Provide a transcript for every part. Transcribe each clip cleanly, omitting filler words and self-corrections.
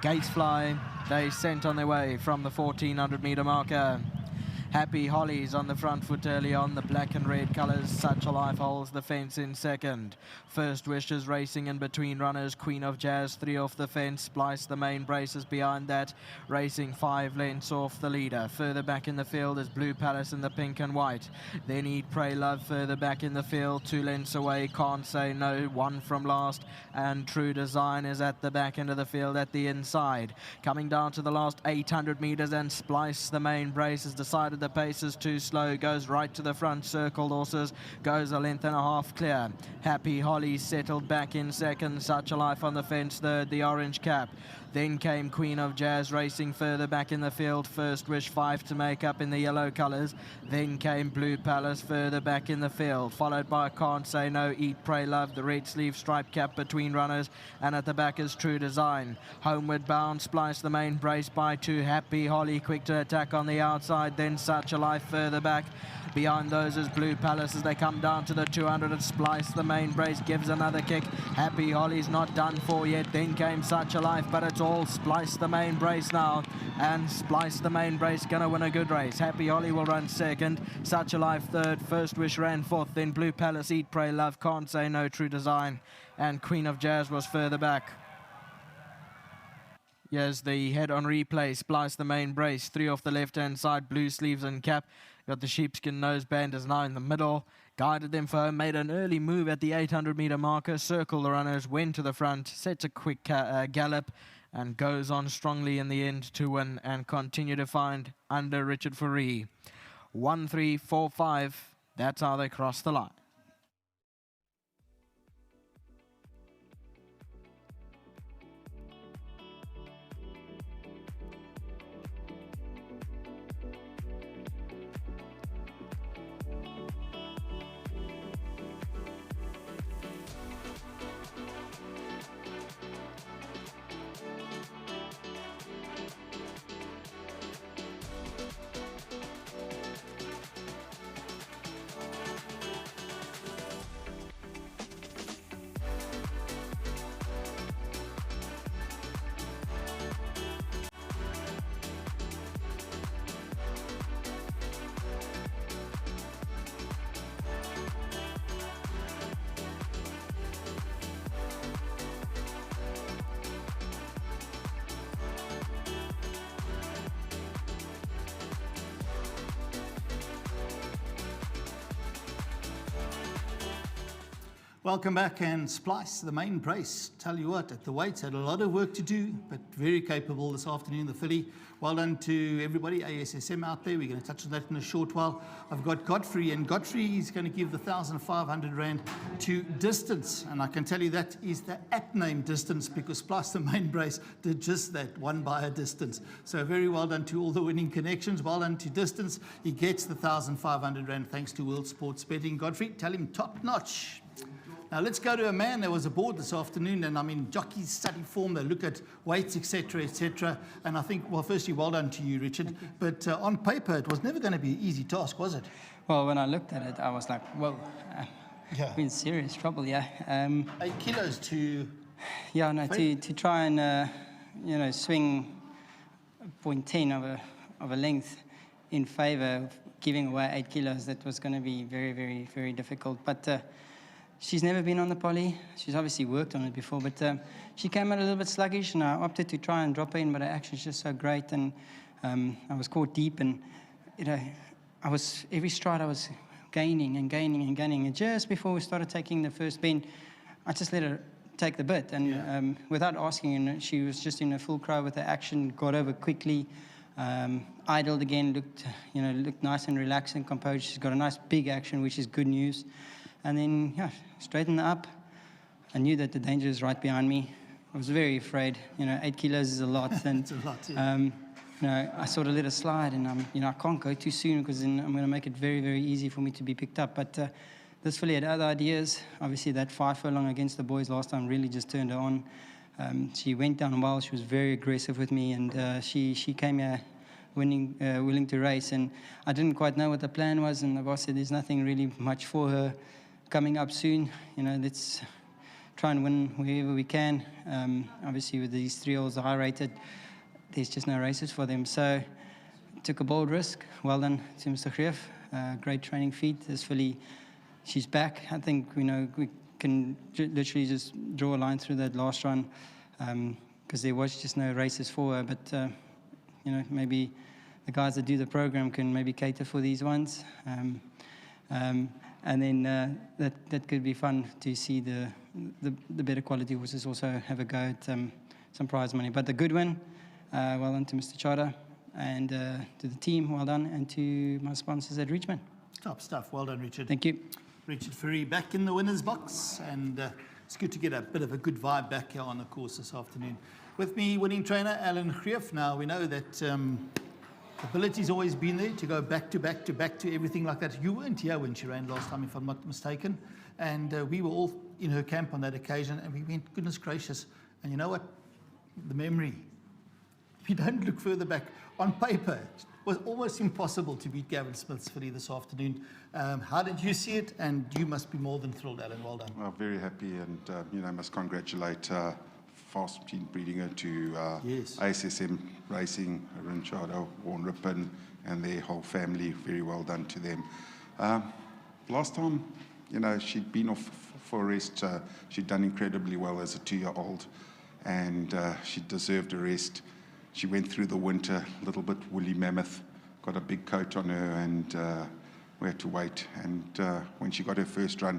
Gates fly. They sent on their way from the 1400-meter marker. Happy Holly's on the front foot early on. The black and red colours. Such a Life holds the fence in second. First Wishes racing in between runners. Queen of Jazz 3 off the fence. Splicethemainbrace is behind that, racing 5 lengths off the leader. Further back in the field is Blue Palace in the pink and white. Then Eat, Pray, Love further back in the field. 2 lengths away. Can't Say No, 1 from last. And True Design is at the back end of the field at the inside. Coming down to the last 800 metres, and Splicethemainbrace has decided the pace is too slow, goes right to the front, circled horses, goes a length and a half clear. Happy Holly settled back in second. Such a Life on the fence third, the orange cap. Then came Queen of Jazz racing further back in the field. First Wish 5 to make up in the yellow colours. Then came Blue Palace further back in the field, followed by Can't Say No, Eat, Pray, Love, the red sleeve stripe cap between runners, and at the back is True Design. Homeward bound, Splicethemainbrace by 2. Happy Holly quick to attack on the outside, then Such a Life further back. Behind those is Blue Palace as they come down to the 200 and Splicethemainbrace gives another kick. Happy Holly's not done for yet. Then came Such a Life, but it's all Splicethemainbrace now, and Splicethemainbrace gonna win a good race. Happy Holly will run second, Such a Life third, First Wish ran fourth, then Blue Palace, Eat, Pray, Love, Can't Say No, True Design, and Queen of Jazz was further back. Here's the head on replay. Splicethemainbrace, 3 off the left-hand side, blue sleeves and cap. Got the sheepskin noseband, is now in the middle. Guided them for home, made an early move at the 800-meter marker, circled the runners, went to the front, sets a quick gallop, and goes on strongly in the end to win and continue to find under Richard Fourie. 1, 3, 4, 5. That's how they cross the line. Welcome back, and Splicethemainbrace. Tell you what, at the weights had a lot of work to do, but very capable this afternoon, the filly. Well done to everybody, ASSM out there. We're going to touch on that in a short while. I've got Godfrey, and Godfrey is going to give the 1,500 Rand to Distance. And I can tell you that is the at-name Distance, because Splicethemainbrace did just that, won by a distance. So very well done to all the winning connections. Well done to Distance. He gets the 1,500 Rand thanks to World Sports Betting. Godfrey, tell him top notch. Now let's go to a man that was aboard this afternoon, and I mean, Jockey's study form, they look at weights, etc., etc. And I think, well, firstly, well done to you, Richard. But on paper, it was never going to be an easy task, was it? Well, when I looked at it, I was like, whoa, we're in serious trouble, yeah. 8 kilos to... Yeah, no, to try and, you know, swing 0.10 of a length in favour of giving away 8 kilos, that was going to be very, very, very difficult. But she's never been on the poly. She's obviously worked on it before, but she came out a little bit sluggish, and I opted to try and drop her in, but her action's just so great, and I was caught deep, and, you know, every stride I was gaining and gaining and gaining, and just before we started taking the first bend, I just let her take the bit, and without asking her, she was just in a full cry with her action, got over quickly, idled again, looked nice and relaxed and composed. She's got a nice big action, which is good news. And then, yeah, straighten up. I knew that the danger is right behind me. I was very afraid. 8 kilos is a lot. And, it's a lot, I sort of let it slide, and I can't go too soon, because then I'm going to make it very, very easy for me to be picked up. But this filly had other ideas. Obviously, that 5 furlong against the boys last time really just turned her on. She went down well. She was very aggressive with me, and she came here willing to race. And I didn't quite know what the plan was, and the boss said there's nothing really much for her coming up soon. Let's try and win wherever we can. Obviously, with these 3-year-olds, the high rated, there's just no races for them. So took a bold risk. Well done to Mr. Greef. Great training feat. This filly, she's back. I think we can literally just draw a line through that last run because there was just no races for her. But maybe the guys that do the program can maybe cater for these ones. And then that could be fun to see the better quality horses also have a go at some prize money. But the good win, well done to Mr. Chada and to the team, well done, and to my sponsors at Richmond. Top stuff. Well done, Richard. Thank you. Richard Fourie back in the winner's box, and it's good to get a bit of a good vibe back here on the course this afternoon. With me, winning trainer Alan Greef. Now, we know that ability's always been there to go back to everything like that. You weren't here when she ran last time, if I'm not mistaken, and we were all in her camp on that occasion, and we went, goodness gracious. And you know what? The memory. If you don't look further back, on paper, it was almost impossible to beat Gavin Smith's filly this afternoon. How did you see it? And you must be more than thrilled, Alan. Well done. Well, very happy, and I must congratulate Fast Team breeding her to Yes. ASSM Racing, Rinchado, Warren Rippon, and their whole family. Very well done to them. Last time, she'd been off for a rest. She'd done incredibly well as a 2-year-old, and she deserved a rest. She went through the winter, a little bit woolly mammoth, got a big coat on her, and we had to wait. And when she got her first run,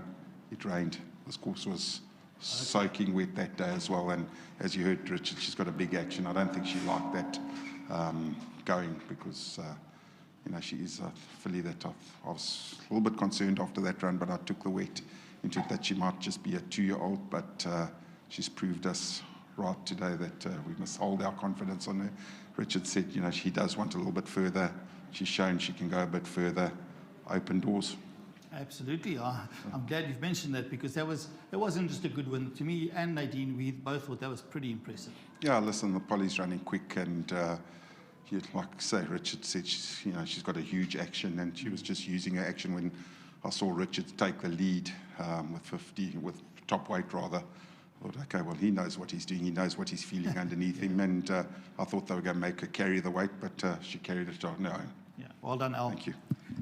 it rained. This course was soaking wet that day as well. And as you heard, Richard, she's got a big action. I don't think she liked that going because, she is a filly that I was a little bit concerned after that run, but I took the weight into it that she might just be a 2-year-old, but she's proved us right today that we must hold our confidence on her. Richard said, she does want a little bit further. She's shown she can go a bit further, open doors. Absolutely. I'm glad you've mentioned that because it wasn't just a good win. To me and Nadine, we both thought that was pretty impressive. Yeah, listen, the Polly's running quick, and like say Richard said, she's got a huge action, and she was just using her action when I saw Richard take the lead with top weight rather. I thought, okay, well, he knows what he's doing. He knows what he's feeling underneath him. And I thought they were going to make her carry the weight, but she carried it on her own. Yeah, well done, Al. Thank you.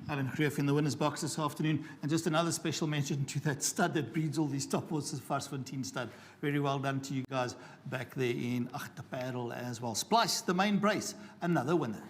Alan Greef in the winner's box this afternoon. And just another special mention to that stud that breeds all these top horses, Varsfontein stud. Very well done to you guys back there in Achterparel as well. Splicethemainbrace, another winner.